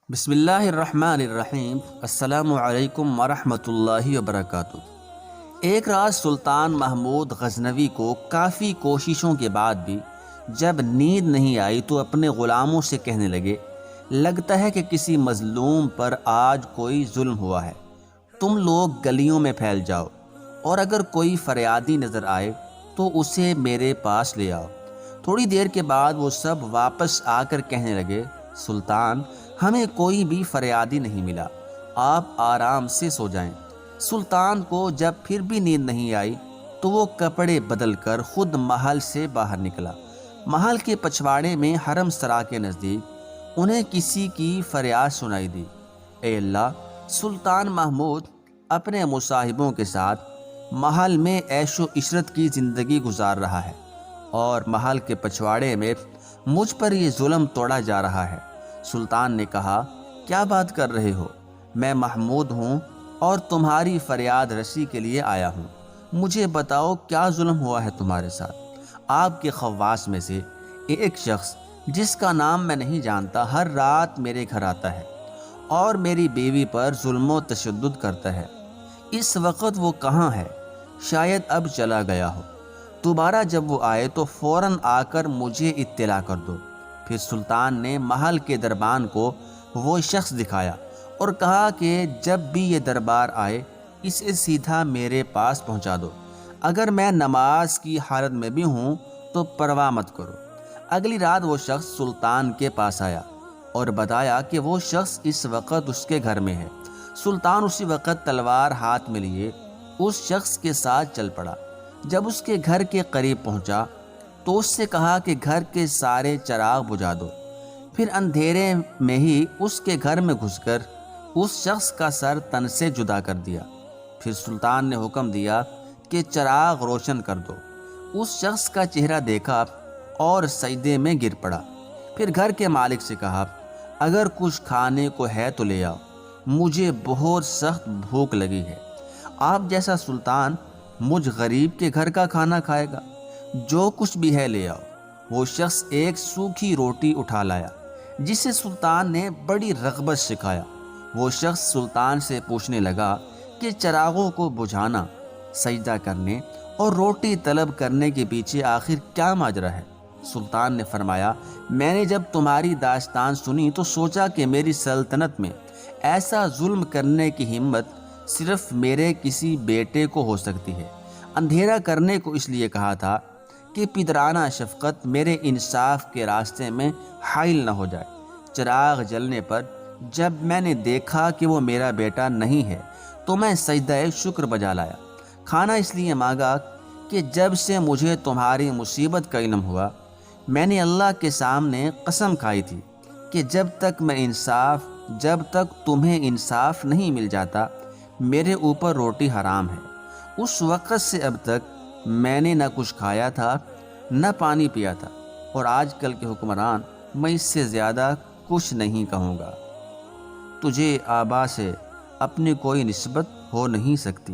بسم اللہ الرحمن الرحیم۔ السلام علیکم ورحمۃ اللہ وبرکاتہ۔ ایک رات سلطان محمود غزنوی کو کافی کوششوں کے بعد بھی جب نیند نہیں آئی تو اپنے غلاموں سے کہنے لگے، لگتا ہے کہ کسی مظلوم پر آج کوئی ظلم ہوا ہے۔ تم لوگ گلیوں میں پھیل جاؤ اور اگر کوئی فریادی نظر آئے تو اسے میرے پاس لے آؤ۔ تھوڑی دیر کے بعد وہ سب واپس آ کر کہنے لگے، سلطان، ہمیں کوئی بھی فریادی نہیں ملا، آپ آرام سے سو جائیں۔ سلطان کو جب پھر بھی نیند نہیں آئی تو وہ کپڑے بدل کر خود محل سے باہر نکلا۔ محل کے پچھواڑے میں حرم سرا کے نزدیک انہیں کسی کی فریاد سنائی دی، اے اللہ، سلطان محمود اپنے مصاحبوں کے ساتھ محل میں عیش و عشرت کی زندگی گزار رہا ہے اور محل کے پچھواڑے میں مجھ پر یہ ظلم توڑا جا رہا ہے۔ سلطان نے کہا، کیا بات کر رہے ہو؟ میں محمود ہوں اور تمہاری فریاد رسی کے لیے آیا ہوں۔ مجھے بتاؤ کیا ظلم ہوا ہے تمہارے ساتھ؟ آپ کے خواص میں سے ایک شخص جس کا نام میں نہیں جانتا ہر رات میرے گھر آتا ہے اور میری بیوی پر ظلم و تشدد کرتا ہے۔ اس وقت وہ کہاں ہے؟ شاید اب چلا گیا ہو۔ دوبارہ جب وہ آئے تو فوراً آ کر مجھے اطلاع کر دو۔ پھر سلطان نے محل کے دربان کو وہ شخص دکھایا اور کہا کہ جب بھی یہ دربار آئے اسے سیدھا میرے پاس پہنچا دو۔ اگر میں نماز کی حالت میں بھی ہوں تو پرواہ مت کرو۔ اگلی رات وہ شخص سلطان کے پاس آیا اور بتایا کہ وہ شخص اس وقت اس کے گھر میں ہے۔ سلطان اسی وقت تلوار ہاتھ میں لیے اس شخص کے ساتھ چل پڑا۔ جب اس کے گھر کے قریب پہنچا تو اس سے کہا کہ گھر کے سارے چراغ بجھا دو۔ پھر اندھیرے میں ہی اس کے گھر میں گھس کر اس شخص کا سر تن سے جدا کر دیا۔ پھر سلطان نے حکم دیا کہ چراغ روشن کر دو۔ اس شخص کا چہرہ دیکھا اور سجدے میں گر پڑا۔ پھر گھر کے مالک سے کہا، اگر کچھ کھانے کو ہے تو لے آؤ، مجھے بہت سخت بھوک لگی ہے۔ آپ جیسا سلطان مجھ غریب کے گھر کا کھانا کھائے گا؟ جو کچھ بھی ہے لے آؤ۔ وہ شخص ایک سوکھی روٹی اٹھا لایا جسے سلطان نے بڑی رغبت سے کھایا۔ وہ شخص سلطان سے پوچھنے لگا کہ چراغوں کو بجھانا، سجدہ کرنے اور روٹی طلب کرنے کے پیچھے آخر کیا ماجرا ہے؟ سلطان نے فرمایا، میں نے جب تمہاری داستان سنی تو سوچا کہ میری سلطنت میں ایسا ظلم کرنے کی ہمت صرف میرے کسی بیٹے کو ہو سکتی ہے۔ اندھیرا کرنے کو اس لیے کہا تھا کہ پدرانہ شفقت میرے انصاف کے راستے میں حائل نہ ہو جائے۔ چراغ جلنے پر جب میں نے دیکھا کہ وہ میرا بیٹا نہیں ہے تو میں سجدہ شکر بجا لایا۔ کھانا اس لیے مانگا کہ جب سے مجھے تمہاری مصیبت کا علم ہوا میں نے اللہ کے سامنے قسم کھائی تھی کہ جب تک تمہیں انصاف نہیں مل جاتا میرے اوپر روٹی حرام ہے۔ اس وقت سے اب تک میں نے نہ کچھ کھایا تھا نہ پانی پیا تھا، اور آج کل کے حکمران میں اس سے زیادہ کچھ نہیں کہوں گا۔ تجھے آبا سے اپنی کوئی نسبت ہو نہیں سکتی۔